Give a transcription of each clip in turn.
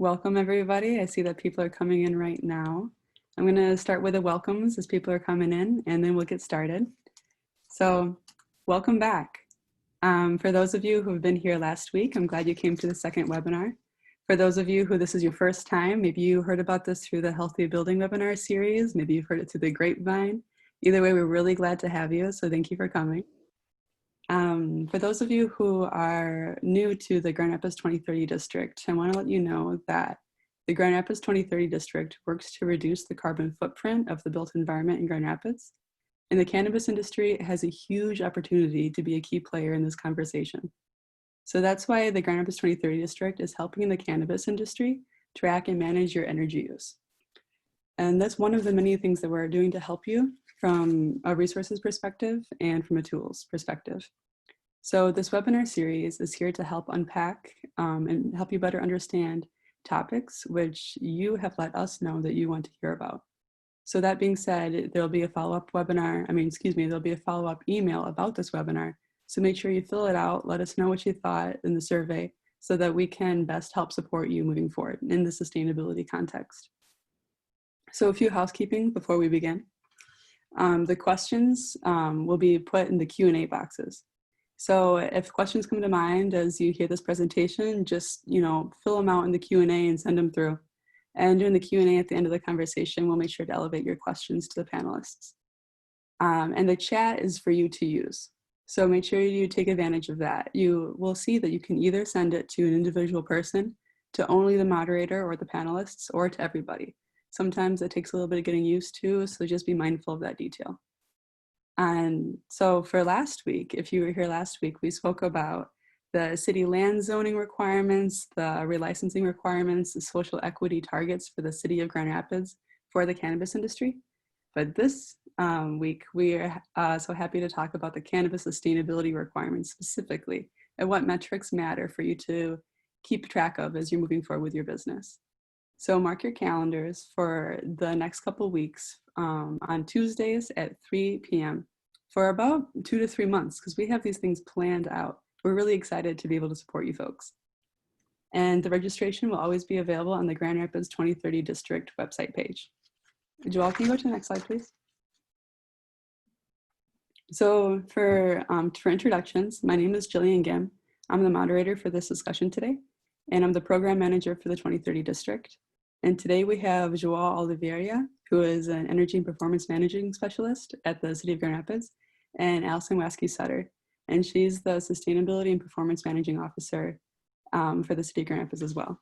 Welcome, everybody. I see that people are coming in right now. I'm going to start with the welcomes as people are coming in, and then we'll get started. So, welcome back. For those of you who have been here last week, I'm glad you came to the second webinar. For those of you who this is your first time, maybe you heard about this through the Healthy Building webinar series, maybe you've heard it through the grapevine. Either way, we're really glad to have you, so thank you for coming. For those of you who are new to the Grand Rapids 2030 District, I want to let you know that the Grand Rapids 2030 District works to reduce the carbon footprint of the built environment in Grand Rapids. And the cannabis industry has a huge opportunity to be a key player in this conversation. So that's why the Grand Rapids 2030 District is helping the cannabis industry track and manage your energy use. And that's one of the many things that we're doing to help you from a resources perspective and from a tools perspective. So this webinar series is here to help unpack and help you better understand topics which you have let us know that you want to hear about. So that being said, there'll be a follow-up webinar, there'll be a follow-up email about this webinar. So make sure you fill it out, let us know what you thought in the survey so that we can best help support you moving forward in the sustainability context. So a few housekeeping before we begin. The questions will be put in the Q&A boxes. So if questions come to mind as you hear this presentation, just fill them out in the Q&A and send them through. And during the Q&A at the end of the conversation, we'll make sure to elevate your questions to the panelists. And the chat is for you to use. So make sure you take advantage of that. You will see that you can either send it to an individual person, to only the moderator or the panelists, or to everybody. Sometimes it takes a little bit of getting used to, so just be mindful of that detail. And so for last week, if you were here last week, we spoke about the city land zoning requirements, the relicensing requirements, the social equity targets for the city of Grand Rapids for the cannabis industry. But this week, we are so happy to talk about the cannabis sustainability requirements specifically and what metrics matter for you to keep track of as you're moving forward with your business. So mark your calendars for the next couple of weeks on Tuesdays at 3 p.m. for about 2 to 3 months because we have these things planned out. We're really excited to be able to support you folks. And the registration will always be available on the Grand Rapids 2030 District website page. Joao, can you go to the next slide, please? So for introductions, my name is Jillian Gim. I'm the moderator for this discussion today, and I'm the program manager for the 2030 District. And today we have Joao Oliveira, who is an energy and performance managing specialist at the City of Grand Rapids, and Alison Waske Sutter. And she's the sustainability and performance managing officer for the City of Grand Rapids as well.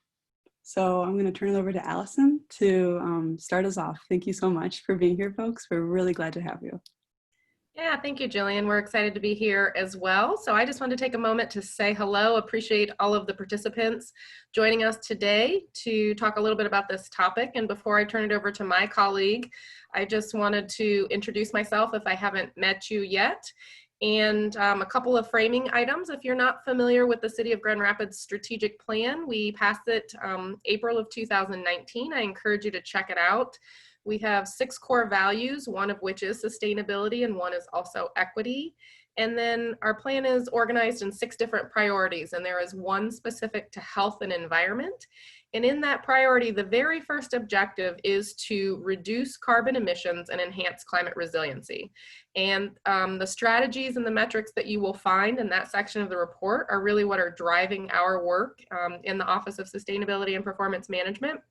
So I'm going to turn it over to Alison to start us off. Thank you so much for being here, folks. We're really glad to have you. Yeah, thank you, Jillian. We're excited to be here as well. So I just wanted to take a moment to say hello, appreciate all of the participants joining us today to talk a little bit about this topic. And before I turn it over to my colleague, I just wanted to introduce myself if I haven't met you yet. And a couple of framing items. If you're not familiar with the City of Grand Rapids strategic plan, we passed it April of 2019. I encourage you to check it out. We have 6 core values, one of which is sustainability and one is also equity. And then our plan is organized in 6 different priorities, and there is one specific to health and environment. And in that priority, the very first objective is to reduce carbon emissions and enhance climate resiliency. And the strategies and the metrics that you will find in that section of the report are really what are driving our work in the Office of Sustainability and Performance Management.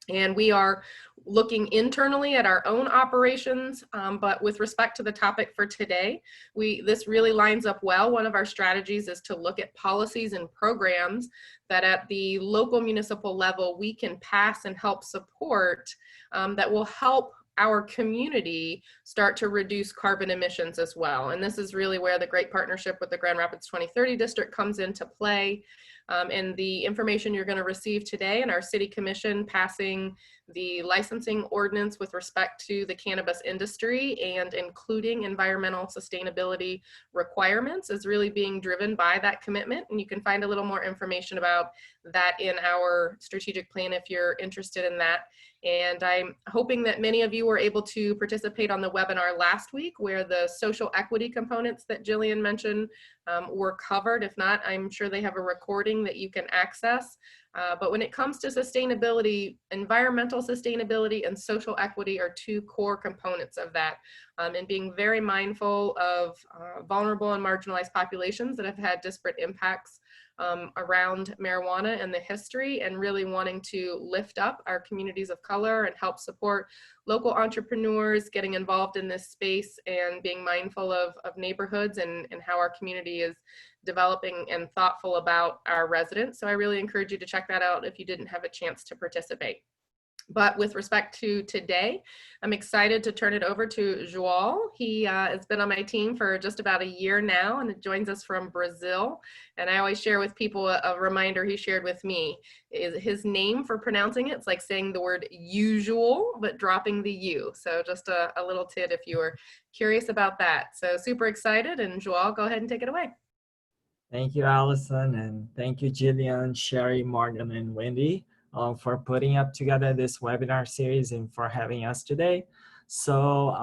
And we are looking internally at our own operations, but with respect to the topic for today, this really lines up well. One of our strategies is to look at policies and programs that at the local municipal level we can pass and help support that will help our community start to reduce carbon emissions as well. And this is really where the great partnership with the Grand Rapids 2030 District comes into play. And the information you're going to receive today in our City Commission passing the licensing ordinance with respect to the cannabis industry and including environmental sustainability requirements is really being driven by that commitment. And you can find a little more information about that in our strategic plan if you're interested in that. And I'm hoping that many of you were able to participate on the webinar last week where the social equity components that Jillian mentioned were covered. If not, I'm sure they have a recording that you can access. But when it comes to sustainability, environmental sustainability and social equity are two core components of that. And being very mindful of vulnerable and marginalized populations that have had disparate impacts around marijuana and the history, and really wanting to lift up our communities of color and help support local entrepreneurs getting involved in this space, and being mindful of neighborhoods and how our community is developing and thoughtful about our residents. So I really encourage you to check that out if you didn't have a chance to participate. But with respect to today, I'm excited to turn it over to Joao. He has been on my team for just about a year now and joins us from Brazil. And I always share with people a reminder he shared with me. Is his name for pronouncing it, it's like saying the word usual, but dropping the U. So just a little tit if you were curious about that. So super excited, and Joao, go ahead and take it away. Thank you, Alison, and thank you, Jillian, Sherry, Morgan, and Wendy for putting up together this webinar series and for having us today. So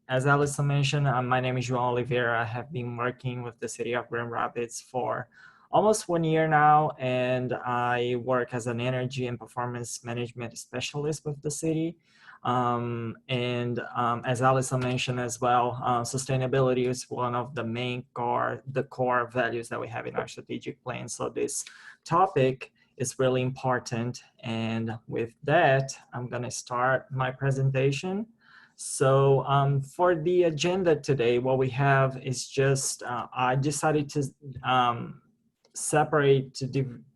as Alison mentioned, my name is Joao Oliveira. I have been working with the city of Grand Rapids for almost 1 year now, and I work as an energy and performance management specialist with the city. As Alison mentioned as well, sustainability is one of the main core values that we have in our strategic plan. So this topic is really important. And with that, I'm gonna start my presentation. So for the agenda today, what we have is just, I decided to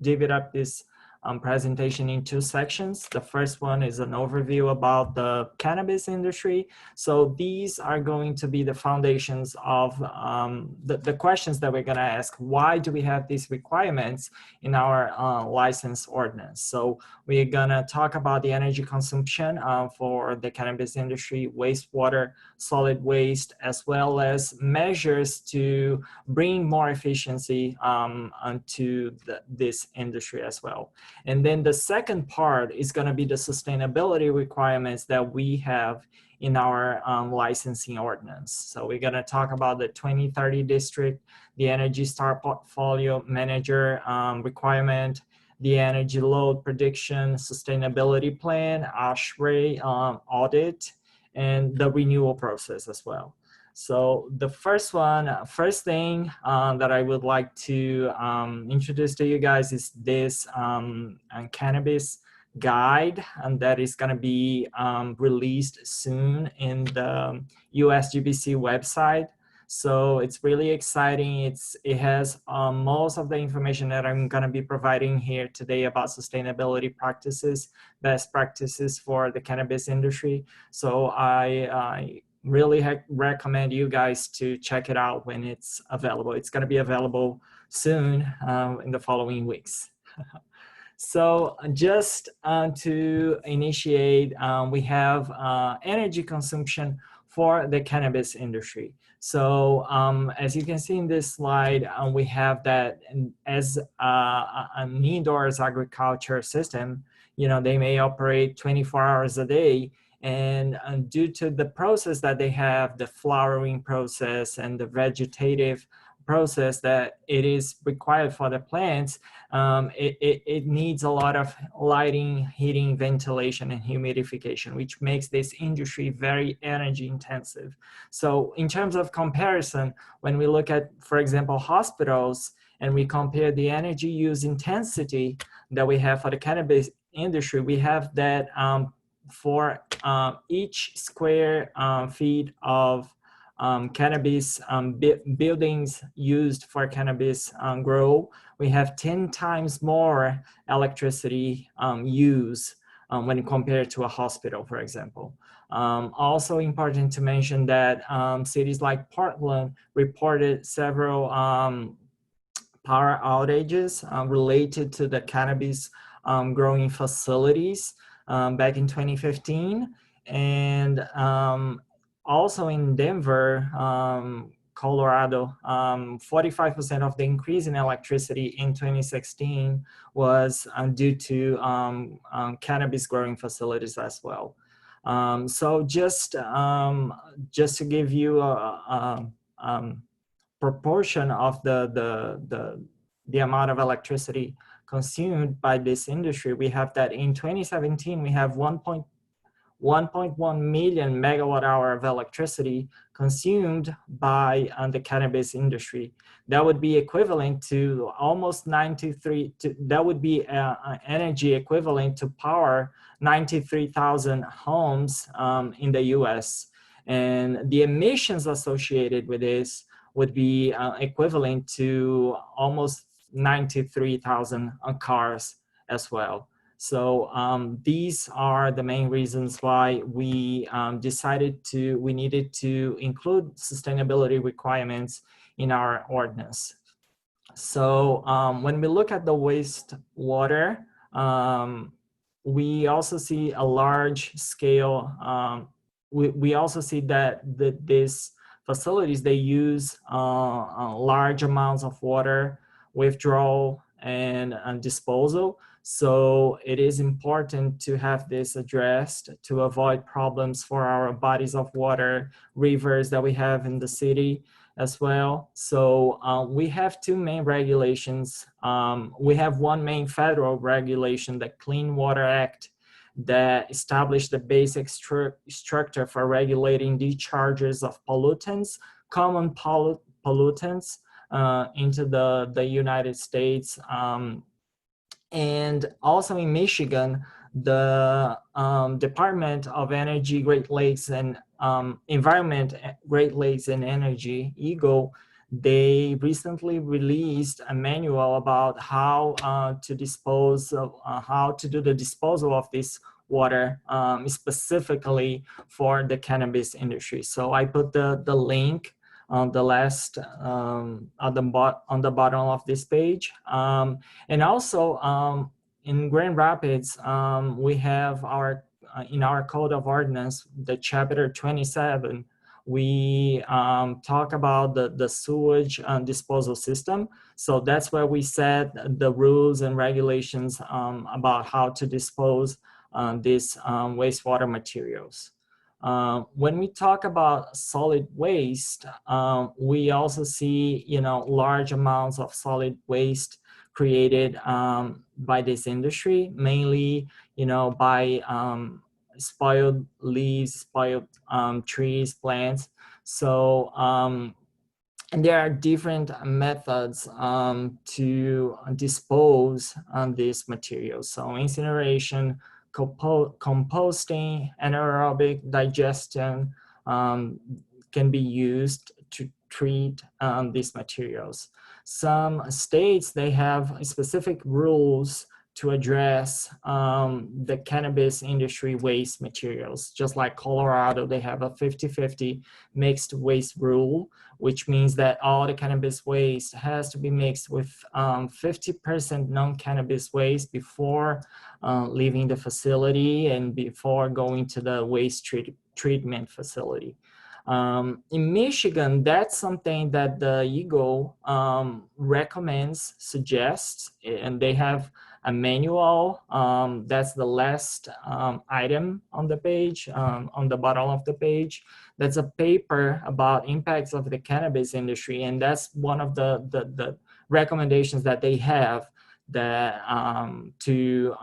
divide up this presentation in two sections. The first one is an overview about the cannabis industry. So these are going to be the foundations of the questions that we're going to ask. Why do we have these requirements in our license ordinance? So we're going to talk about the energy consumption for the cannabis industry, wastewater, solid waste, as well as measures to bring more efficiency onto this industry as well. And then the second part is going to be the sustainability requirements that we have in our licensing ordinance. So we're going to talk about the 2030 district, the Energy Star Portfolio Manager requirement, the energy load prediction, sustainability plan, ASHRAE audit, and the renewal process as well. So the first thing that I would like to introduce to you guys is this cannabis guide, and that is going to be released soon in the USGBC website. So it's really exciting. It has most of the information that I'm going to be providing here today about sustainability practices, best practices for the cannabis industry. So I really recommend you guys to check it out when it's available. It's going to be available soon in the following weeks. So just to initiate, we have energy consumption for the cannabis industry. So as you can see in this slide, we have that as an indoors agriculture system, you know, they may operate 24 hours a day. And due to the process that they have, the flowering process and the vegetative process that it is required for the plants, it needs a lot of lighting, heating, ventilation, and humidification, which makes this industry very energy intensive. So in terms of comparison, when we look at, for example, hospitals, and we compare the energy use intensity that we have for the cannabis industry, we have that for each square feet of cannabis buildings used for cannabis grow, we have 10 times more electricity use when compared to a hospital, for example. Also important to mention that cities like Portland reported several power outages related to the cannabis growing facilities back in 2015. And also in Denver, Colorado, 45% of the increase in electricity in 2016 was due to cannabis growing facilities as well. So just to give you proportion of the amount of electricity consumed by this industry, we have that in 2017, we have 1.1 million megawatt hour of electricity consumed by the cannabis industry. That would be equivalent to almost 93, that would be energy equivalent to power 93,000 homes in the US. And the emissions associated with this would be equivalent to almost 93,000 cars as well. So these are the main reasons why we we needed to include sustainability requirements in our ordinance. So when we look at the wastewater, we also see a large scale, we also see that these facilities, they use large amounts of water withdrawal and disposal. So it is important to have this addressed to avoid problems for our bodies of water, rivers that we have in the city as well. So we have two main regulations. We have one main federal regulation, the Clean Water Act, that established the basic structure for regulating discharges of pollutants, common pollutants into the United States. And also in Michigan, the Department of Energy, Great Lakes and Environment, Great Lakes and Energy, EGLE, they recently released a manual about how to dispose of, how to do the disposal of this water, specifically for the cannabis industry. So I put the link on the last, on the bottom of this page. And also in Grand Rapids, we have our, in our code of ordinance, the chapter 27, we talk about the sewage disposal system. So that's where we set the rules and regulations about how to dispose these wastewater materials. When we talk about solid waste, we also see, large amounts of solid waste created by this industry, mainly, by spoiled leaves, spoiled trees, plants. So, and there are different methods to dispose on these materials. So incineration, composting, anaerobic digestion can be used to treat these materials. Some states, they have specific rules to address the cannabis industry waste materials. Just like Colorado, they have a 50-50 mixed waste rule, which means that all the cannabis waste has to be mixed with 50% non-cannabis waste before leaving the facility and before going to the waste treatment facility. In Michigan, that's something that the EGLE recommends, suggests, and they have a manual. That's the last item on the page, on the bottom of the page. That's a paper about impacts of the cannabis industry, and that's one of the recommendations that they have that to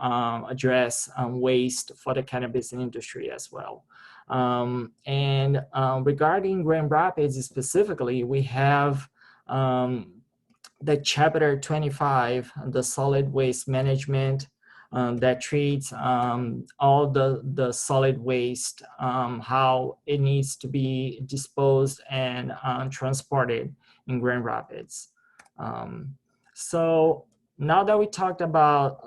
address waste for the cannabis industry as well. And regarding Grand Rapids specifically, we have the chapter 25, the solid waste management, that treats all the solid waste, how it needs to be disposed and transported in Grand Rapids. So now that we talked about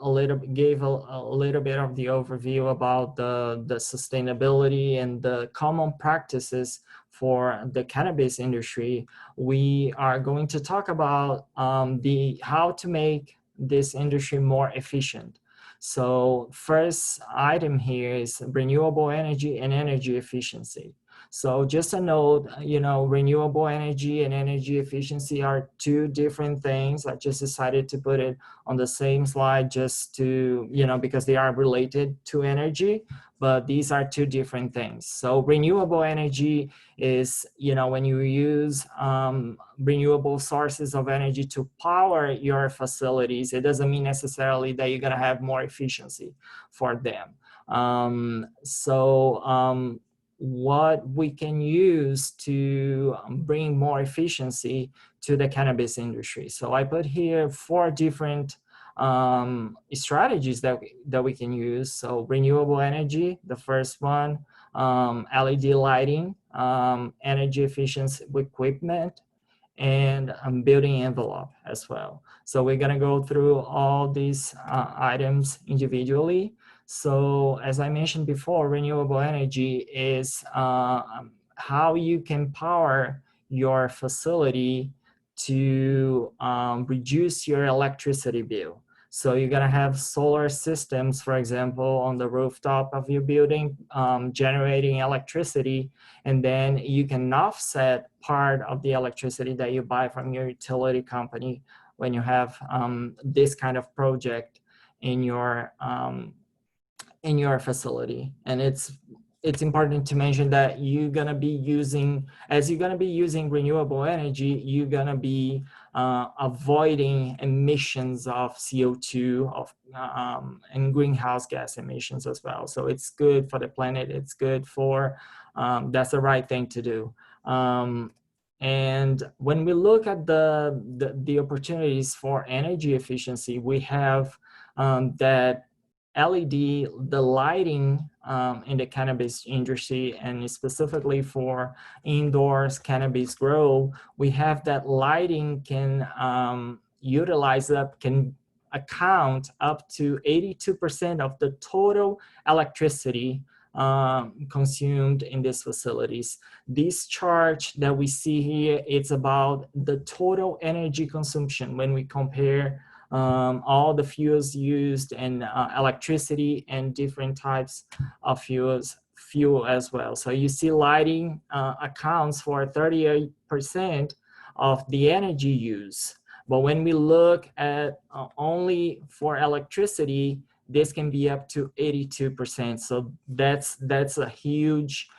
gave a little bit of the overview about the sustainability and the common practices for the cannabis industry, we are going to talk about how to make this industry more efficient. So first item here is renewable energy and energy efficiency. So just a note, renewable energy and energy efficiency are two different things. I just decided to put it on the same slide just to, because they are related to energy, but these are two different things. So renewable energy is, when you use renewable sources of energy to power your facilities, it doesn't mean necessarily that you're going to have more efficiency for them. What we can use to bring more efficiency to the cannabis industry. So I put here 4 different strategies that we can use. So renewable energy, the first one, LED lighting, energy efficient equipment, and building envelope as well. So we're gonna go through all these items individually. So as I mentioned before, renewable energy is how you can power your facility to reduce your electricity bill. So you're gonna have solar systems, for example, on the rooftop of your building, generating electricity, and then you can offset part of the electricity that you buy from your utility company when you have this kind of project in your facility. And it's important to mention that you're gonna be using renewable energy, you're gonna be avoiding emissions of CO2 and greenhouse gas emissions as well. So it's good for the planet. It's good for, that's the right thing to do. And when we look at the opportunities for energy efficiency, we have that LED, the lighting in the cannabis industry, and specifically for indoors cannabis grow, we have that lighting can can account up to 82% of the total electricity consumed in these facilities. This chart that we see here, it's about the total energy consumption when we compare all the fuels used and electricity and different types of fuel as well. So you see lighting accounts for 38% of the energy use. But when we look at only for electricity, this can be up to 82%. So that's a huge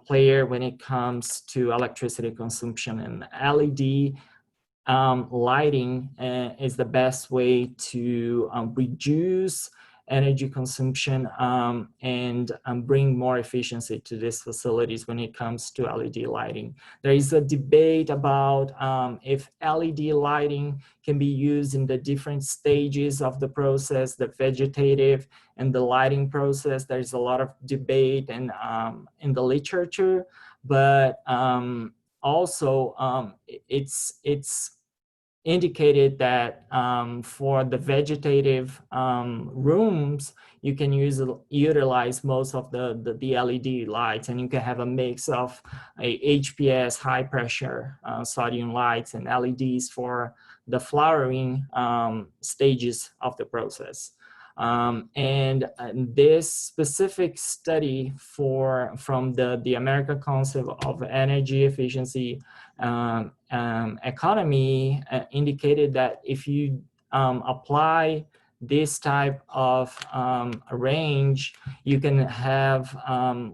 player when it comes to electricity consumption, and LED lighting is the best way to reduce energy consumption and bring more efficiency to these facilities when it comes to LED lighting. There is a debate about if LED lighting can be used in the different stages of the process, the vegetative and the lighting process. There's a lot of debate and in the literature, but also it's indicated that for the vegetative rooms, you can utilize most of the LED lights, and you can have a mix of HPS, high pressure sodium lights, and LEDs for the flowering stages of the process. And this specific study from the American Council of Energy Efficiency Economy indicated that if you apply this type of range, you can have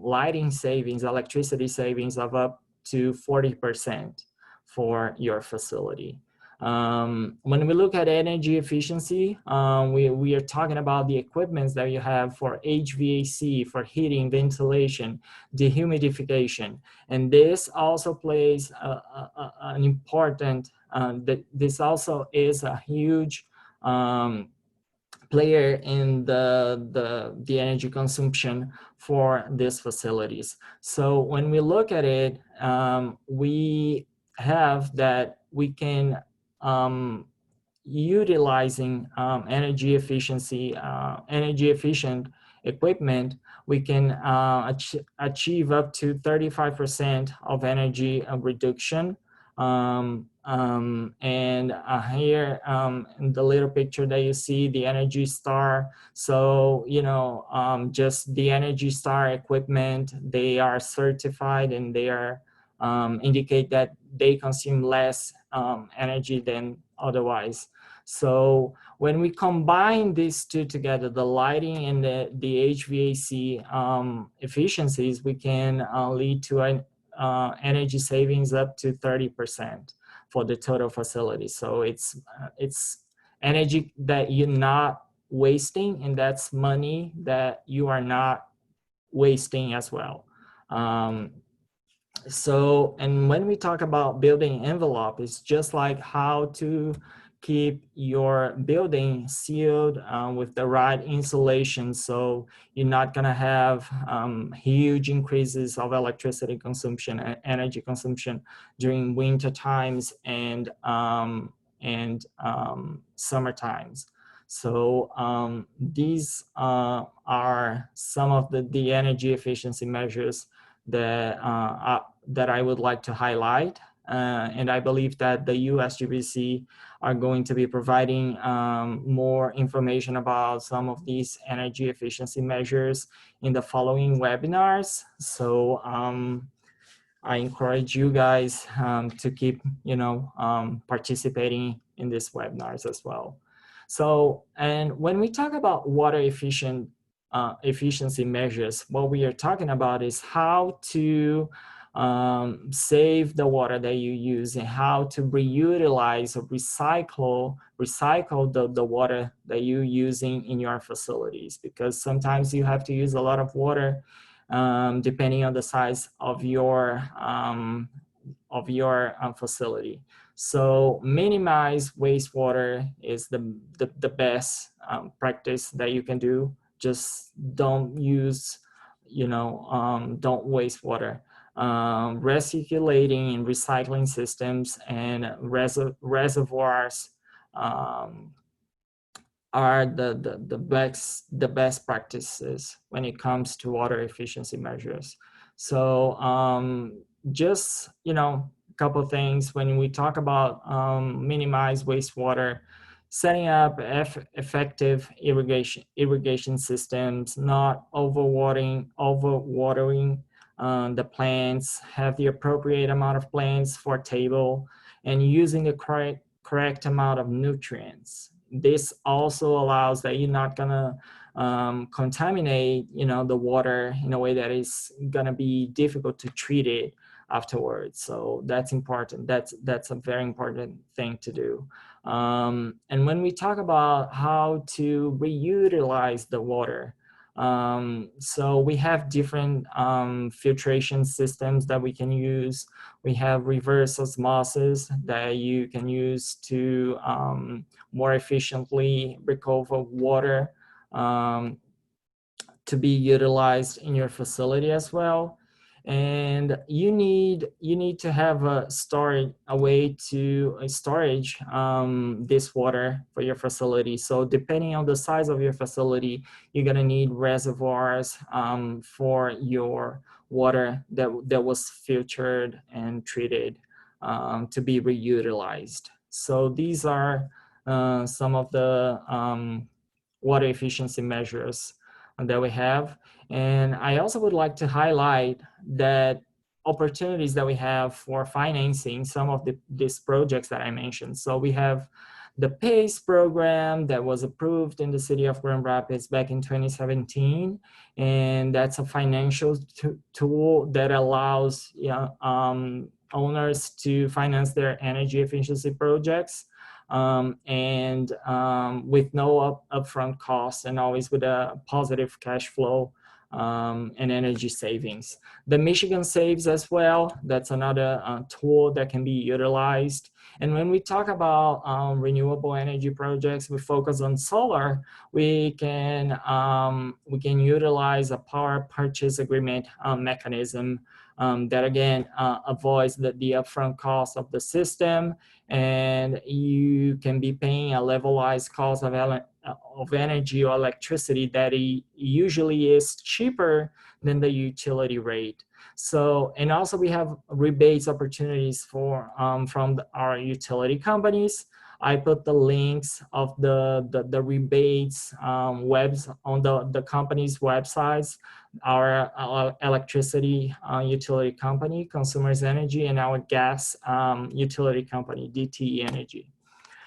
lighting savings, electricity savings of up to 40% for your facility. When we look at energy efficiency, we are talking about the equipments that you have for HVAC, for heating, ventilation, dehumidification. And this also plays an important, this also is a huge player in the energy consumption for these facilities. So when we look at it, we have that we can utilizing energy efficient equipment, we can achieve up to 35% of energy reduction And here in the little picture that you see, the Energy Star. So, just the Energy Star equipment, they are certified and they are indicate that they consume less energy than otherwise. So when we combine these two together, the lighting and the HVAC efficiencies, we can lead to an energy savings up to 30% for the total facility. So it's energy that you're not wasting, and that's money that you are not wasting as well. So, and when we talk about building envelope, it's just like how to keep your building sealed with the right insulation, so you're not going to have huge increases of electricity consumption and energy consumption during winter times and summer times. So these are some of the energy efficiency measures that I would like to highlight. And I believe that the USGBC are going to be providing more information about some of these energy efficiency measures in the following webinars. So I encourage you guys to keep, participating in these webinars as well. So, and when we talk about water efficiency measures, what we are talking about is how to save the water that you use and how to reutilize or recycle the water that you're using in your facilities, because sometimes you have to use a lot of water depending on the size of your facility. So minimize wastewater is the best practice that you can do. Just don't use, don't waste water. Recirculating and recycling systems and reservoirs are the best practices when it comes to water efficiency measures. So just, a couple of things when we talk about minimize wastewater, setting up effective irrigation systems, not overwatering the plants, have the appropriate amount of plants for table, and using the correct amount of nutrients. This also allows that you're not gonna contaminate, the water in a way that is gonna be difficult to treat it afterwards. So that's important. That's a very important thing to do. And when we talk about how to reutilize the water, so we have different filtration systems that we can use. We have reverse osmosis that you can use to more efficiently recover water to be utilized in your facility as well. And you need to have a way to storage this water for your facility. So depending on the size of your facility, you're gonna need reservoirs for your water that was filtered and treated to be reutilized. So these are some of the water efficiency measures that we have. And I also would like to highlight that opportunities that we have for financing some of these projects that I mentioned. So we have the PACE program that was approved in the city of Grand Rapids back in 2017. And that's a financial tool that allows owners to finance their energy efficiency projects with no upfront costs, and always with a positive cash flow and energy savings. The Michigan Saves as well, that's another tool that can be utilized. And when we talk about renewable energy projects, we focus on solar. We can utilize a power purchase agreement mechanism that again avoids the upfront cost of the system, and you can be paying a levelized cost of energy or electricity that usually is cheaper than the utility rate. So, and also we have rebates opportunities for from our utility companies. I put the links of the rebates webs on the company's websites, our electricity utility company, Consumers Energy, and our gas utility company, DTE Energy.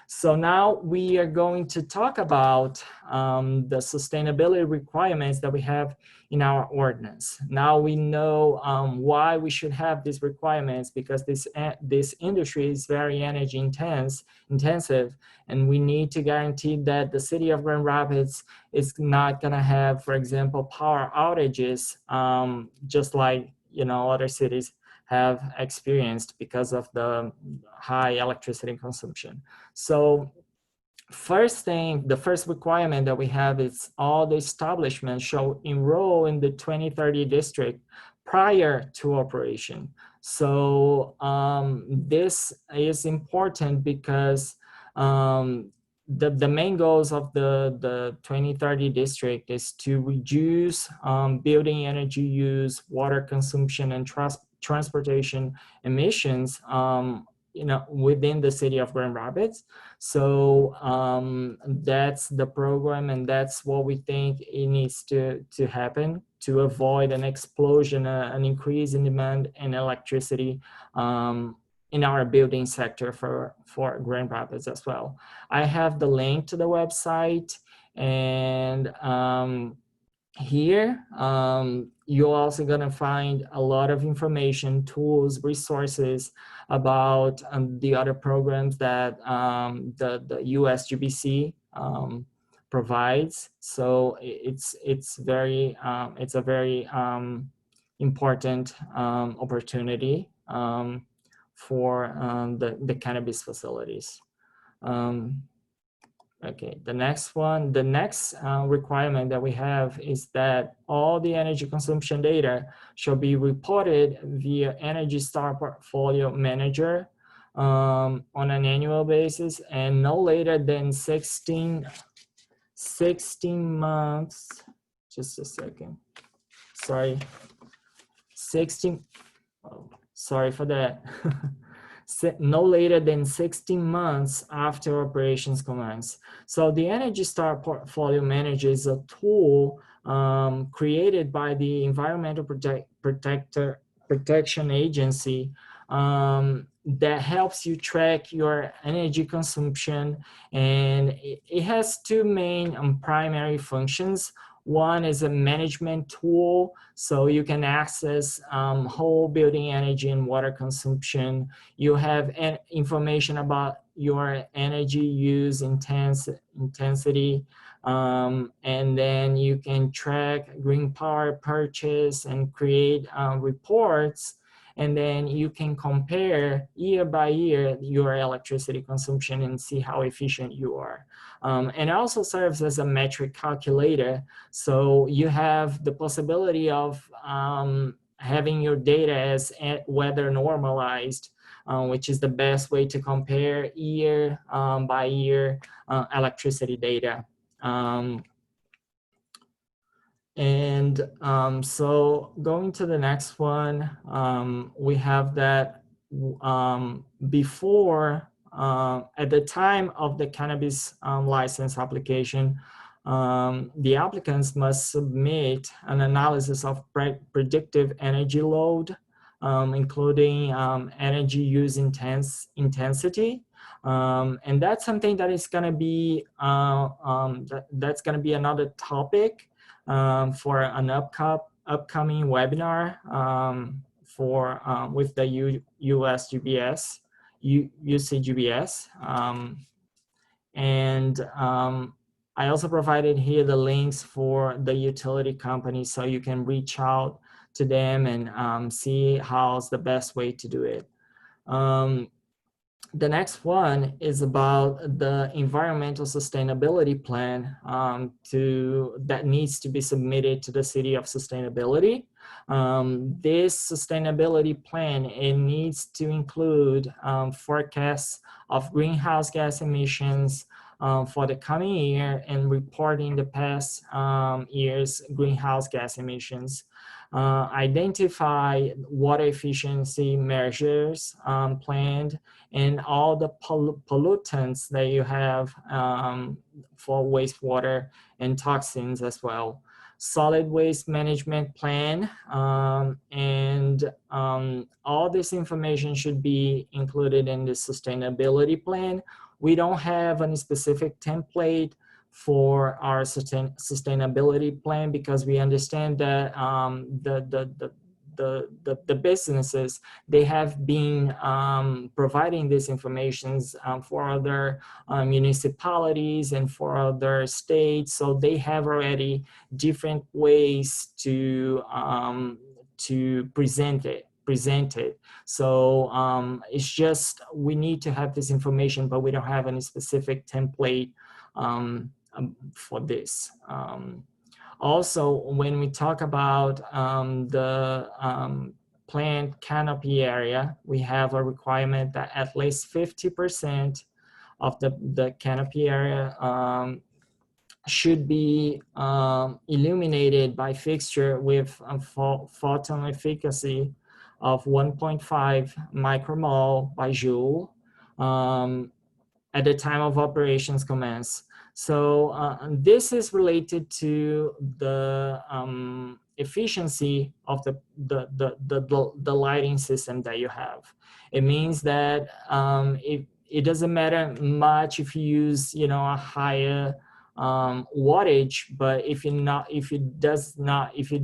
So now we are going to talk about the sustainability requirements that we have in our ordinance. Now we know why we should have these requirements, because this industry is very energy intensive, and we need to guarantee that the city of Grand Rapids is not gonna have, for example, power outages, just like other cities have experienced because of the high electricity consumption. So the first requirement that we have is all the establishments shall enroll in the 2030 district prior to operation. So this is important because the main goals of the 2030 district is to reduce building energy use, water consumption, and transportation emissions within the city of Grand Rapids. So that's the program, and that's what we think it needs to happen to avoid an explosion, an increase in demand in electricity in our building sector for Grand Rapids as well. I have the link to the website, and here you're also going to find a lot of information, tools, resources about the other programs that the USGBC provides. So it's a very important opportunity for the cannabis facilities. Okay, the next requirement that we have is that all the energy consumption data shall be reported via Energy Star Portfolio Manager on an annual basis, and no later than 16 months. Just a second. Sorry. 16. Oh, sorry for that. No later than 16 months after operations commence. So the Energy Star Portfolio Manager is a tool created by the Environmental Protection Agency that helps you track your energy consumption, and it has two main primary functions. One is a management tool, so you can access whole building energy and water consumption. You have information about your energy use intensity, and then you can track green power purchase and create reports. And then you can compare year by year your electricity consumption and see how efficient you are. And it also serves as a metric calculator. So you have the possibility of having your data as weather normalized, which is the best way to compare year by year electricity data. So going to the next one, we have that before, at the time of the cannabis license application, the applicants must submit an analysis of predictive energy load, including energy use intensity. And that's something that is going to be that's going to be another topic for an upcoming webinar with the UCGBS. I also provided here the links for the utility companies, so you can reach out to them and see how's the best way to do it. The next one is about the environmental sustainability plan that needs to be submitted to the City of Sustainability. This sustainability plan, it needs to include forecasts of greenhouse gas emissions for the coming year and reporting the past year's greenhouse gas emissions. identify water efficiency measures planned, and all the pollutants that you have for wastewater and toxins as well. Solid waste management plan, and all this information should be included in the sustainability plan. We don't have any specific template for our sustainability plan because we understand that the businesses, they have been providing this information for other municipalities and for other states, so they have already different ways to present it. So it's just we need to have this information, but we don't have any specific template for this. Also, when we talk about the plant canopy area, we have a requirement that at least 50% of the canopy area should be illuminated by fixture with a photon efficacy of 1.5 micromole by joule at the time of operations commence. So this is related to the efficiency of the lighting system that you have. It means that it doesn't matter much if you use, you know, a higher wattage, but if you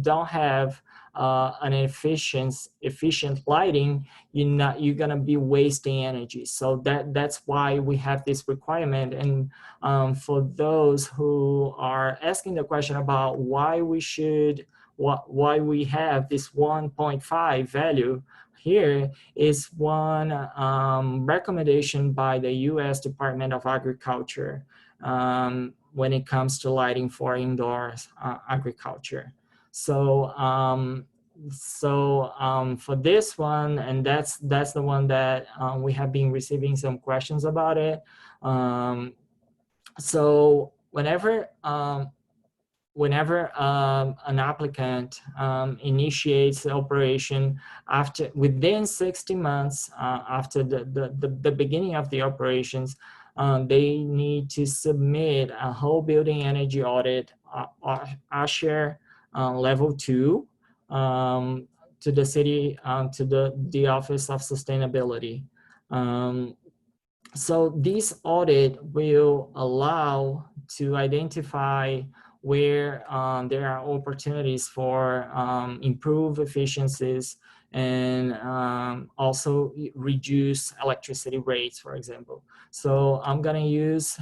don't have an efficient lighting, you're gonna be wasting energy. So that's why we have this requirement. And for those who are asking the question about why we have this 1.5 value, here is one recommendation by the U.S. Department of Agriculture when it comes to lighting for indoor agriculture. So for this one, and that's the one that we have been receiving some questions about it. So whenever an applicant initiates the operation within 60 months after the beginning of the operations, they need to submit a whole building energy audit, ASHER level 2, to the city, to the Office of Sustainability. So this audit will allow to identify where there are opportunities for improved efficiencies and also reduce electricity rates, for example. So I'm gonna use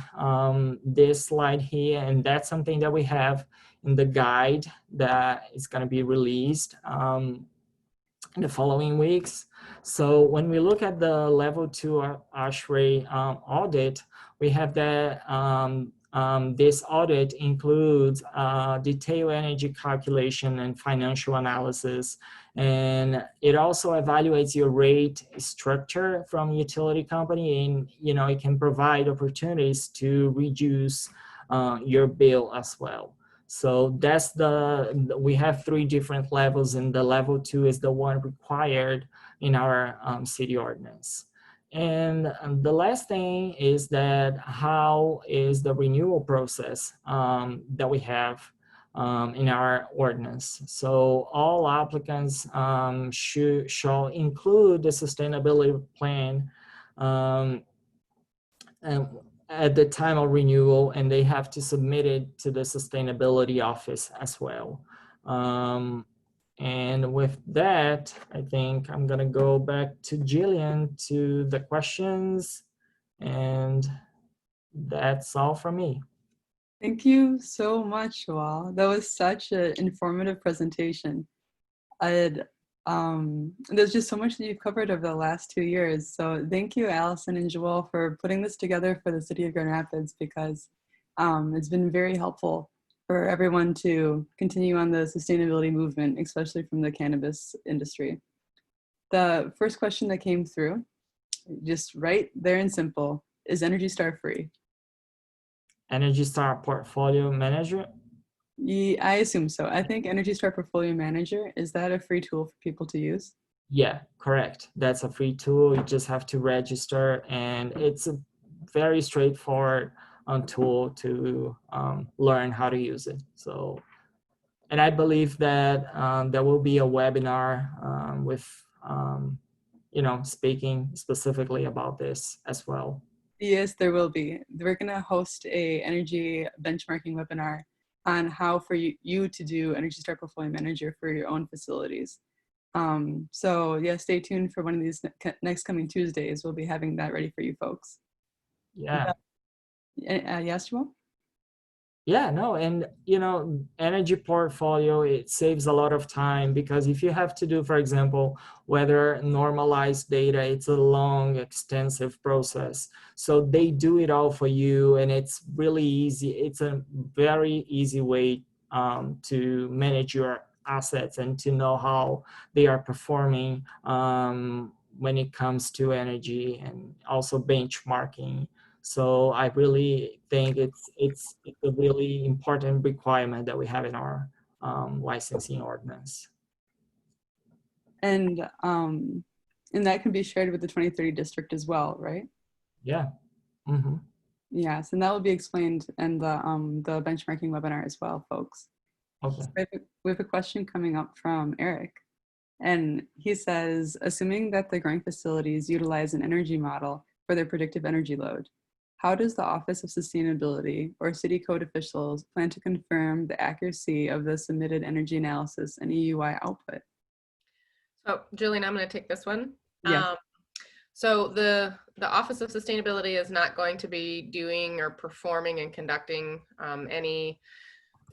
this slide here, and that's something that we have in the guide that is gonna be released in the following weeks. So when we look at the level 2 ASHRAE audit, we have that this audit includes detailed energy calculation and financial analysis, and it also evaluates your rate structure from utility company, and it can provide opportunities to reduce your bill as well. So that's we have 3 different levels, and the level 2 is the one required in our city ordinance. And the last thing is that how is the renewal process that we have in our ordinance. So all applicants shall include the sustainability plan at the time of renewal, and they have to submit it to the sustainability office as well. And with that, I think I'm gonna go back to Jillian to the questions, and that's all from me. Thank you so much, Joao. That was such an informative presentation. There's just so much that you've covered over the last 2 years. So thank you, Alison and Joao, for putting this together for the City of Grand Rapids, because it's been very helpful for everyone to continue on the sustainability movement, especially from the cannabis industry. The first question that came through, just right there and simple, is Energy Star free? Energy Star Portfolio Manager? Yeah, I assume so. I think Energy Star Portfolio Manager, is that a free tool for people to use? Yeah, correct. That's a free tool. You just have to register, and it's a very straightforward tool to learn how to use it. So, and I believe that there will be a webinar with, speaking specifically about this as well. Yes, there will be. We're going to host a energy benchmarking webinar on how for you to do Energy Star Portfolio Manager for your own facilities. So yeah, stay tuned for one of these next coming Tuesdays. We'll be having that ready for you folks. Yeah. Yes, Joao? Yeah, no, and energy portfolio, it saves a lot of time, because if you have to do, for example, weather normalized data, it's a long, extensive process. So they do it all for you, and it's really easy. It's a very easy way to manage your assets and to know how they are performing when it comes to energy, and also benchmarking. So I really think it's a really important requirement that we have in our licensing ordinance. And that can be shared with the 2030 district as well, right? Yeah. Mm-hmm. Yes, and that will be explained in the benchmarking webinar as well, folks. Okay. So we have a question coming up from Eric. And he says, assuming that the growing facilities utilize an energy model for their predictive energy load, how does the Office of Sustainability or city code officials plan to confirm the accuracy of the submitted energy analysis and EUI output? So Julian, I'm going to take this one. Yes. So the Office of Sustainability is not going to be doing or performing and conducting any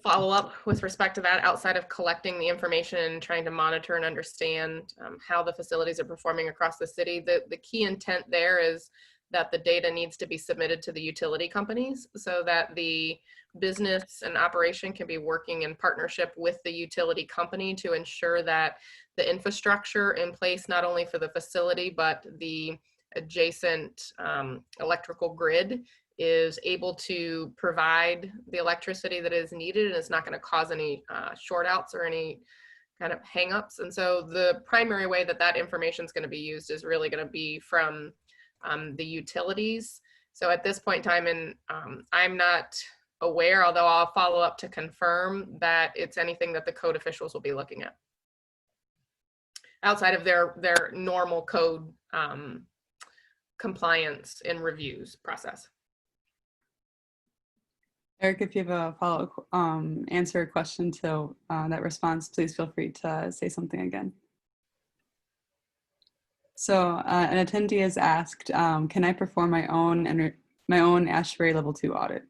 follow-up with respect to that, outside of collecting the information and trying to monitor and understand how the facilities are performing across the city. The key intent there is that the data needs to be submitted to the utility companies so that the business and operation can be working in partnership with the utility company to ensure that the infrastructure in place, not only for the facility, but the adjacent electrical grid, is able to provide the electricity that is needed, and it's not going to cause any short outs or any kind of hangups. And so the primary way that that information is going to be used is really going to be from the utilities. So at this point in time, and I'm not aware, although I'll follow up to confirm that it's anything that the code officials will be looking at outside of their normal code compliance and reviews process. Eric, if you have a follow-up answer or question to that response, please feel free to say something again. So an attendee has asked, can I perform my own ASHRAE level 2 audit?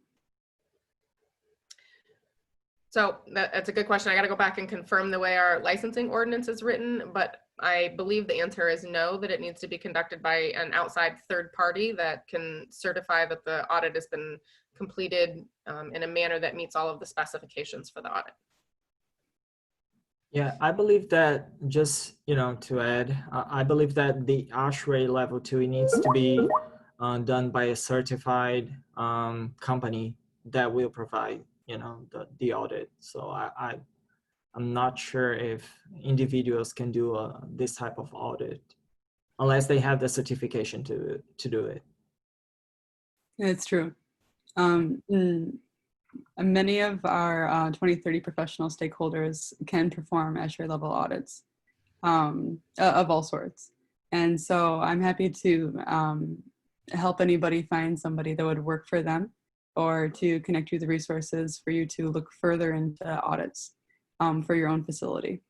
So that's a good question. I got to go back and confirm the way our licensing ordinance is written, but I believe the answer is no, that it needs to be conducted by an outside third party that can certify that the audit has been completed in a manner that meets all of the specifications for the audit. Yeah, I believe that, just to add, I believe that the ASHRAE level 2, it needs to be done by a certified company that will provide the audit. So I'm not sure if individuals can do this type of audit unless they have the certification to do it. It's true. Many of our 2030 professional stakeholders can perform ASHRAE level audits of all sorts. And so I'm happy to help anybody find somebody that would work for them, or to connect you with the resources for you to look further into audits for your own facility.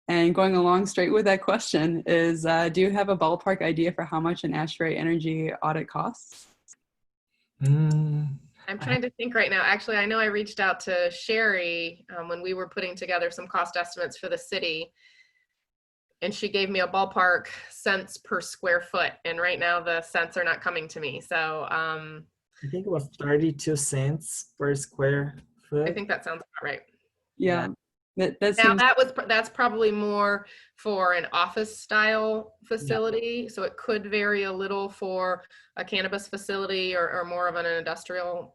And going along straight with that question is, do you have a ballpark idea for how much an ASHRAE energy audit costs? I'm trying to think right now. Actually, I know I reached out to Sherry when we were putting together some cost estimates for the city, and she gave me a ballpark cents per square foot. And right now the cents are not coming to me. So I think it was 32 cents per square foot. I think that sounds about right. Yeah. That Now seems, that's probably more for an office style facility. So it could vary a little for a cannabis facility or more of an industrial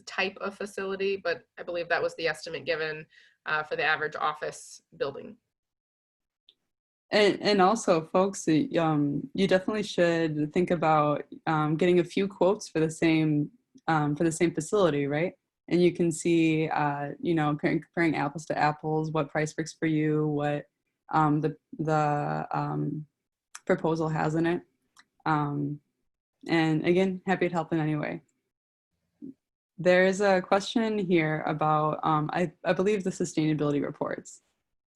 type of facility. But I believe that was the estimate given for the average office building. and also folks, you definitely should think about getting a few quotes for the same facility, right? And you can see, you know, comparing apples to apples, what price works for you, what the proposal has in it. And again, happy to help in any way. There's a question here about, I believe, the sustainability reports.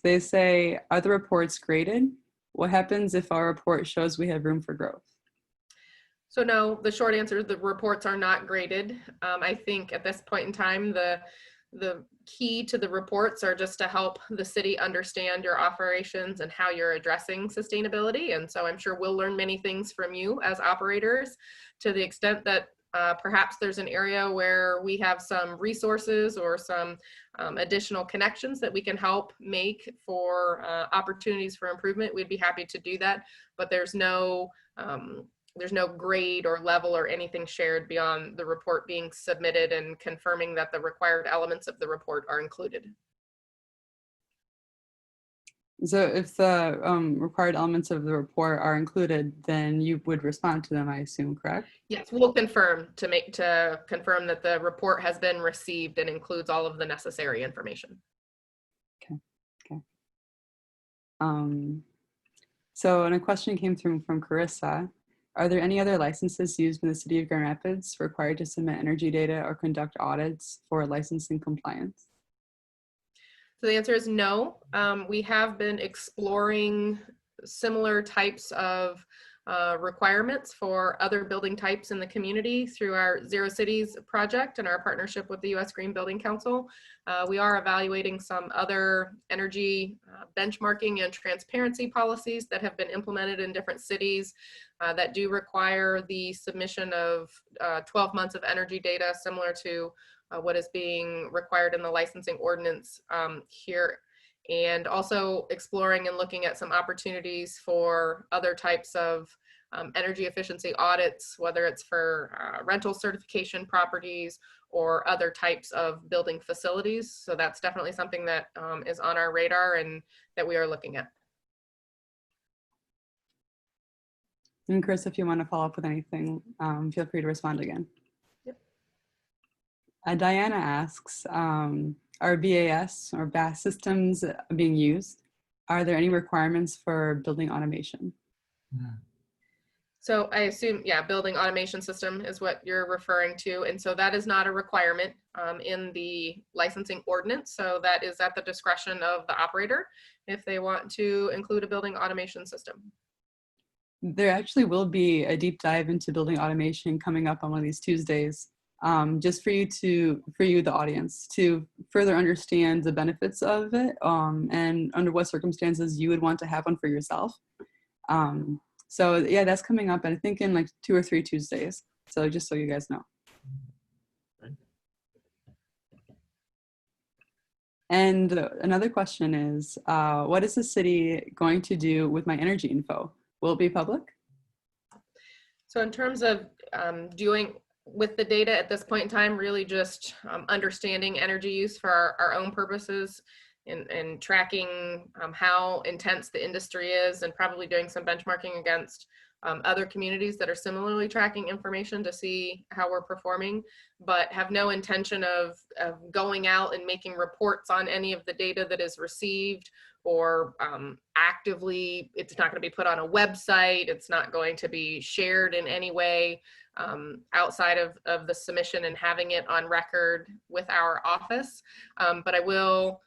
They say, are the reports graded? What happens if our report shows we have room for growth? So no, the short answer is the reports are not graded. I think at this point in time, the key to the reports are just to help the city understand your operations and how you're addressing sustainability. And so I'm sure we'll learn many things from you as operators, to the extent that perhaps there's an area where we have some resources or some additional connections that we can help make for opportunities for improvement. We'd be happy to do that, but there's no grade or level or anything shared beyond the report being submitted and confirming that the required elements of the report are included. So if the required elements of the report are included, then you would respond to them, I assume, correct? Yes, we'll confirm to confirm that the report has been received and includes all of the necessary information. Okay. So, and a question came through from Carissa. Are there any other licenses used in the city of Grand Rapids required to submit energy data or conduct audits for licensing compliance? So the answer is no. We have been exploring similar types of requirements for other building types in the community through our Zero Cities project and our partnership with the U.S. Green Building Council. We are evaluating some other energy benchmarking and transparency policies that have been implemented in different cities that do require the submission of 12 months of energy data, similar to what is being required in the licensing ordinance here, and also exploring and looking at some opportunities for other types of energy efficiency audits, whether it's for rental certification properties or other types of building facilities. So that's definitely something that is on our radar and that we are looking at. And Chris, if you want to follow up with anything, feel free to respond again. Diana asks, are BAS or BAS systems being used? Are there any requirements for building automation? So I assume, yeah, building automation system is what you're referring to. And so that is not a requirement in the licensing ordinance. So that is at the discretion of the operator if they want to include a building automation system. There actually will be a deep dive into building automation coming up on one of these Tuesdays. Just for you, the audience, to further understand the benefits of it and under what circumstances you would want to have one for yourself. So yeah, that's coming up, and I think in like 2 or 3 Tuesdays. So just so you guys know. And another question is, what is the city going to do with my energy info? Will it be public? So in terms of doing with the data at this point in time, really just understanding energy use for our own purposes and tracking how intense the industry is, and probably doing some benchmarking against other communities that are similarly tracking information to see how we're performing, but have no intention of going out and making reports on any of the data that is received, or actively, it's not going to be put on a website, it's not going to be shared in any way outside of the submission and having it on record with our office. But I will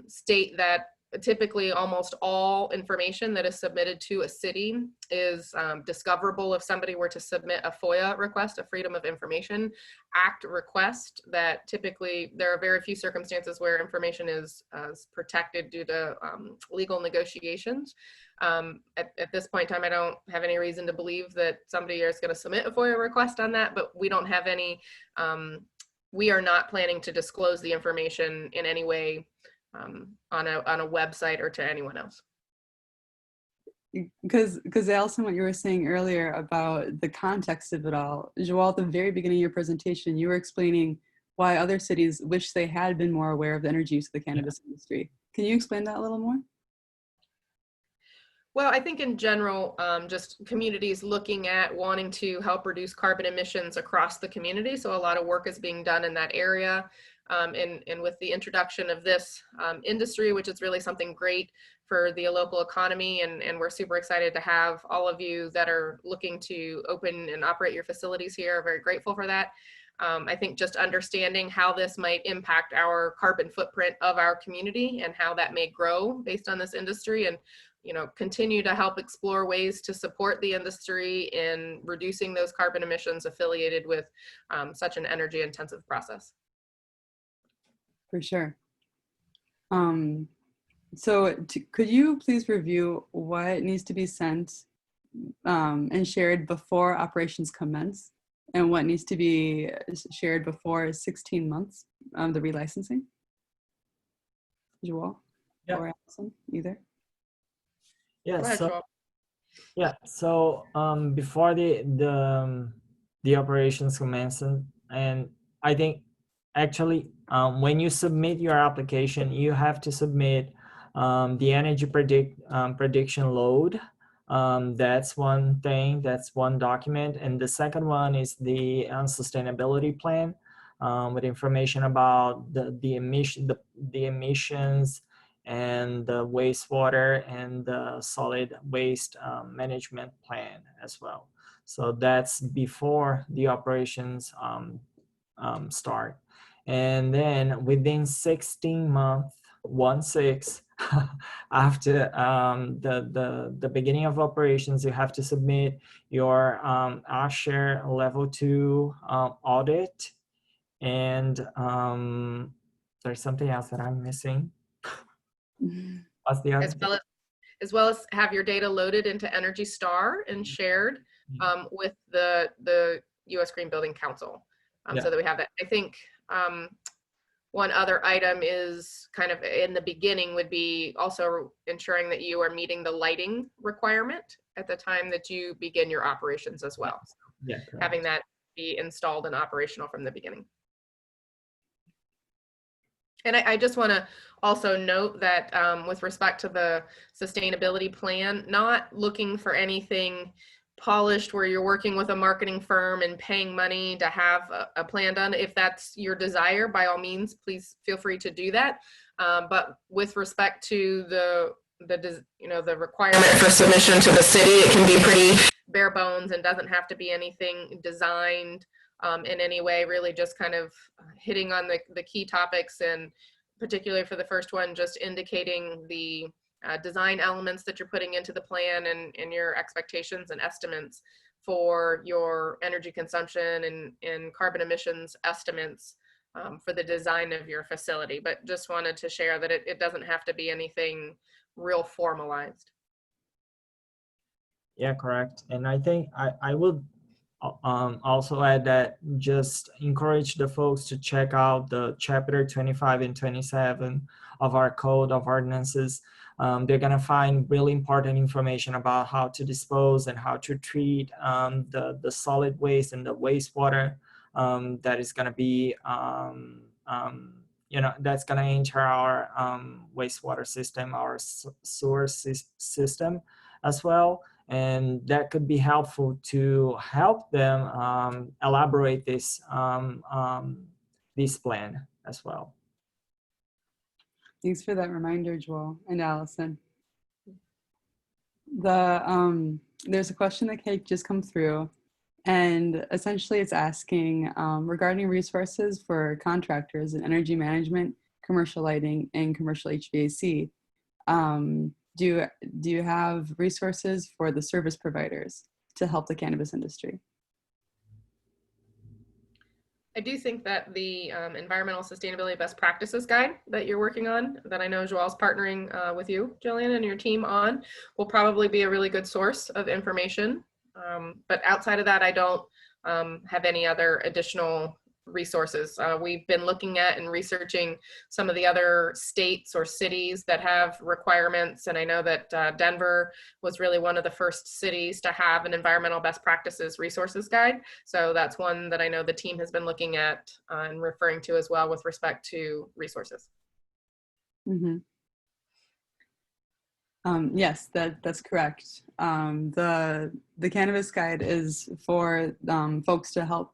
state that typically almost all information that is submitted to a city is discoverable if somebody were to submit a FOIA request, a Freedom of Information Act request. That typically there are very few circumstances where information is protected due to legal negotiations. At this point in time, I don't have any reason to believe that somebody is going to submit a FOIA request on that, but we don't have any, we are not planning to disclose the information in any way on a website or to anyone else. Because Alison, what you were saying earlier about the context of it all, Joao, at the very beginning of your presentation, you were explaining why other cities wish they had been more aware of the energy use of the cannabis industry. Can you explain that a little more? Well, I think in general, just communities looking at wanting to help reduce carbon emissions across the community. So a lot of work is being done in that area. And with the introduction of this industry, which is really something great for the local economy, and we're super excited to have all of you that are looking to open and operate your facilities here. Very grateful for that. I think just understanding how this might impact our carbon footprint of our community and how that may grow based on this industry, and continue to help explore ways to support the industry in reducing those carbon emissions affiliated with such an energy intensive process. For sure. So could you please review what needs to be sent and shared before operations commence, and what needs to be shared before 16 months of the relicensing? Joao or Alison, either? So before the operations commence, and I think actually when you submit your application, you have to submit the energy prediction load. That's one thing, that's one document. And the second one is the sustainability plan with information about the emissions and the wastewater and the solid waste management plan as well. So that's before the operations start. And then within 16 months, 1/6, after the beginning of operations, you have to submit your ASHARE level 2 audit. And there's something else that I'm missing. What's the other? As well as have your data loaded into Energy Star and shared with the U.S. Green Building Council, so that we have that. I think one other item is kind of in the beginning would be also ensuring that you are meeting the lighting requirement at the time that you begin your operations as well. So having that be installed and operational from the beginning. And I just want to also note that with respect to the sustainability plan, not looking for anything polished where you're working with a marketing firm and paying money to have a plan done. If that's your desire, by all means, please feel free to do that. But with respect to the requirement for submission to the city, it can be pretty bare bones and doesn't have to be anything designed in any way, really just kind of hitting on the key topics, and particularly for the first one, just indicating the design elements that you're putting into the plan and your expectations and estimates for your energy consumption and carbon emissions estimates for the design of your facility. But just wanted to share that it doesn't have to be anything real formalized. Yeah, correct. And I think I would also add that just encourage the folks to check out the chapter 25 and 27 of our code of ordinances. They're going to find really important information about how to dispose and how to treat the solid waste and the wastewater that is going to be, that's going to enter our wastewater system, our sewer system as well. And that could be helpful to help them elaborate this plan as well. Thanks for that reminder, Joao and Alison. There's a question that just come through, and essentially it's asking regarding resources for contractors in energy management, commercial lighting, and commercial HVAC. Do you have resources for the service providers to help the cannabis industry? I do think that the environmental sustainability best practices guide that you're working on, that I know Joao's partnering with you, Jillian, and your team on, will probably be a really good source of information. But outside of that, I don't have any other additional resources. We've been looking at and researching some of the other states or cities that have requirements. And I know that Denver was really one of the first cities to have an environmental best practices resources guide. So that's one that I know the team has been looking at and referring to as well with respect to resources. Mm-hmm. Yes, that's correct. The Cannabis Guide is for folks to help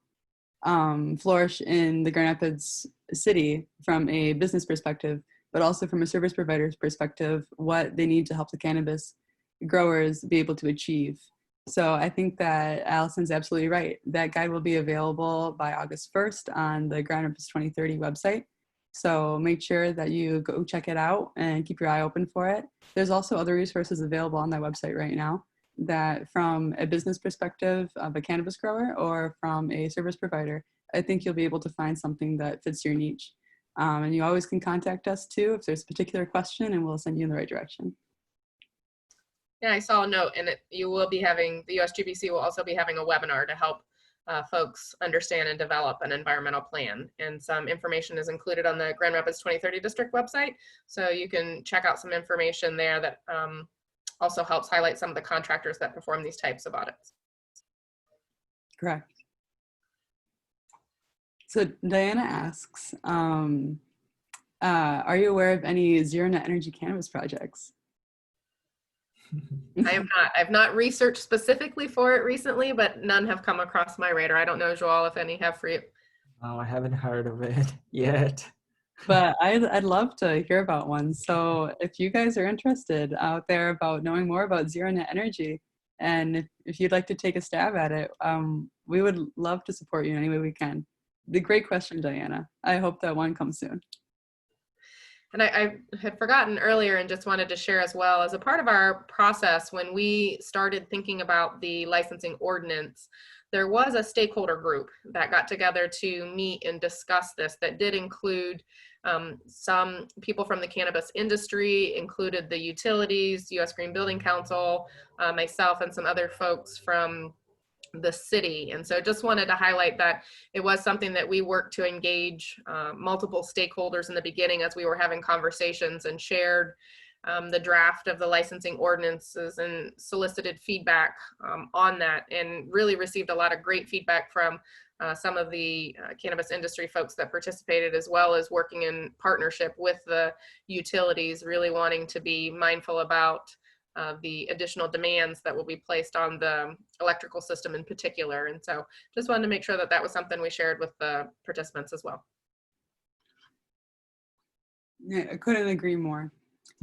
flourish in the Grand Rapids city from a business perspective, but also from a service provider's perspective, what they need to help the cannabis growers be able to achieve. So I think that Alison's absolutely right. That guide will be available by August 1st on the Grand Rapids 2030 website. So make sure that you go check it out and keep your eye open for it. There's also other resources available on that website right now that from a business perspective of a cannabis grower or from a service provider, I think you'll be able to find something that fits your niche. And you always can contact us too if there's a particular question, and we'll send you in the right direction. Yeah, I saw a note, and you will be having, the USGBC will also be having a webinar to help folks understand and develop an environmental plan. And some information is included on the Grand Rapids 2030 District website. So you can check out some information there that also helps highlight some of the contractors that perform these types of audits. Correct. So Diana asks, are you aware of any zero net energy cannabis projects? I am not. I've not researched specifically for it recently, but none have come across my radar. I don't know, Joao, if any have for you. Oh, I haven't heard of it yet. But I'd love to hear about one. So if you guys are interested out there about knowing more about zero net energy, and if you'd like to take a stab at it, we would love to support you in any way we can. The great question, Diana. I hope that one comes soon. And I had forgotten earlier and just wanted to share as well, as a part of our process, when we started thinking about the licensing ordinance, there was a stakeholder group that got together to meet and discuss this that did include some people from the cannabis industry, included the utilities, U.S. Green Building Council, myself, and some other folks from the city. And so just wanted to highlight that it was something that we worked to engage multiple stakeholders in the beginning as we were having conversations, and shared the draft of the licensing ordinances and solicited feedback on that, and really received a lot of great feedback from some of the cannabis industry folks that participated, as well as working in partnership with the utilities, really wanting to be mindful about the additional demands that will be placed on the electrical system in particular. And so just wanted to make sure that that was something we shared with the participants as well. Yeah, I couldn't agree more.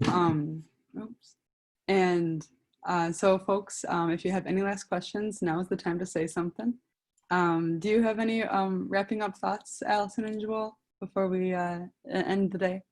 Oops. And so folks, if you have any last questions, now is the time to say something. Do you have any wrapping up thoughts, Alison and Joao, before we end the day?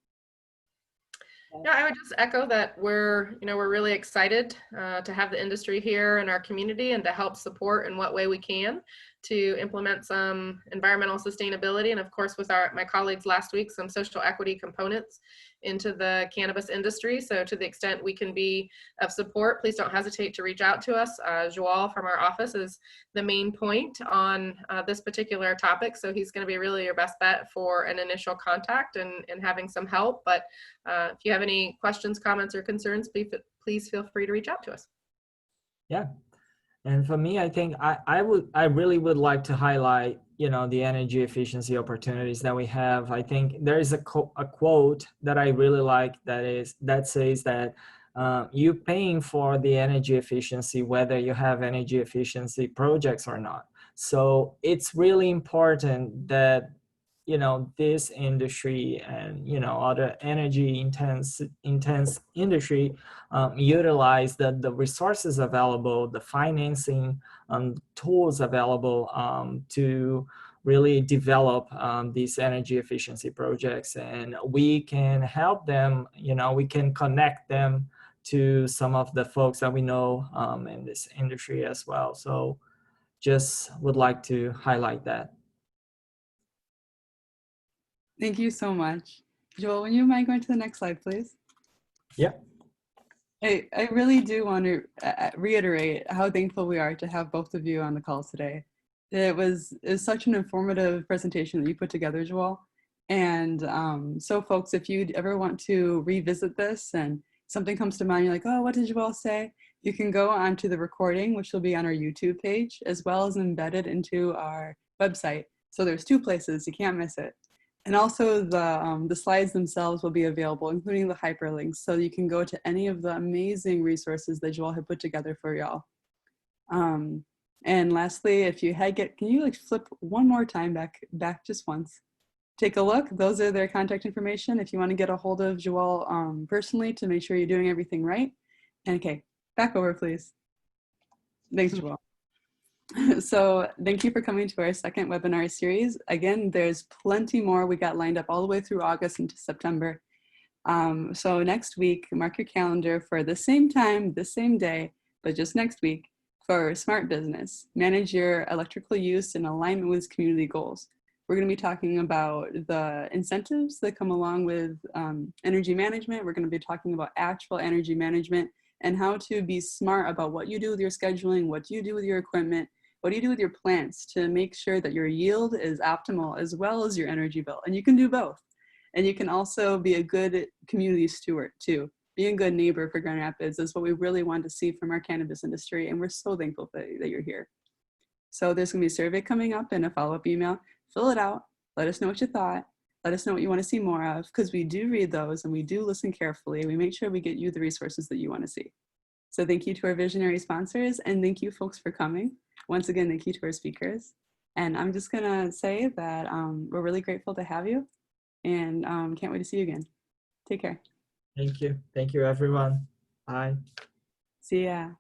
Yeah, I would just echo that we're really excited to have the industry here in our community and to help support in what way we can to implement some environmental sustainability, and of course with my colleagues last week, some social equity components into the cannabis industry. So to the extent we can be of support, please don't hesitate to reach out to us. Joao from our office is the main point on this particular topic, so he's going to be really your best bet for an initial contact and having some help. But if you have any questions, comments, or concerns, please feel free to reach out to us. Yeah. And for me, I think I really would like to highlight, the energy efficiency opportunities that we have. I think there is a quote that I really like that says that you're paying for the energy efficiency whether you have energy efficiency projects or not. So it's really important that this industry and other energy intense industry utilize the resources available, the financing tools available to really develop these energy efficiency projects. And we can help them, we can connect them to some of the folks that we know in this industry as well. So just would like to highlight that. Thank you so much. Joao, would you mind going to the next slide, please? Yep. I really do want to reiterate how thankful we are to have both of you on the call today. It was such an informative presentation that you put together, Joao. And so folks, if you ever want to revisit this and something comes to mind, you're like, oh, what did Joao say? You can go onto the recording, which will be on our YouTube page, as well as embedded into our website. So there's 2 places, you can't miss it. And also the slides themselves will be available, including the hyperlinks. So you can go to any of the amazing resources that Joao had put together for y'all. And lastly, if you can you like flip one more time back just once? Take a look. Those are their contact information if you want to get a hold of Joao personally to make sure you're doing everything right. And okay, back over, please. Thanks, Joao. So thank you for coming to our second webinar series. Again, there's plenty more. We got lined up all the way through August into September. So next week, mark your calendar for the same time, the same day, but just next week for Smart Business. Manage your electrical use in alignment with community goals. We're going to be talking about the incentives that come along with energy management. We're going to be talking about actual energy management and how to be smart about what you do with your scheduling, what do you do with your equipment, what do you do with your plants to make sure that your yield is optimal as well as your energy bill. And you can do both. And you can also be a good community steward too. Being a good neighbor for Grand Rapids is what we really want to see from our cannabis industry. And we're so thankful that you're here. So there's going to be a survey coming up and a follow-up email. Fill it out. Let us know what you thought. Let us know what you want to see more of, because we do read those and we do listen carefully. We make sure we get you the resources that you want to see. So thank you to our visionary sponsors, and thank you folks for coming. Once again, thank you to our speakers. And I'm just going to say that we're really grateful to have you, and can't wait to see you again. Take care. Thank you. Thank you, everyone. Bye. See ya.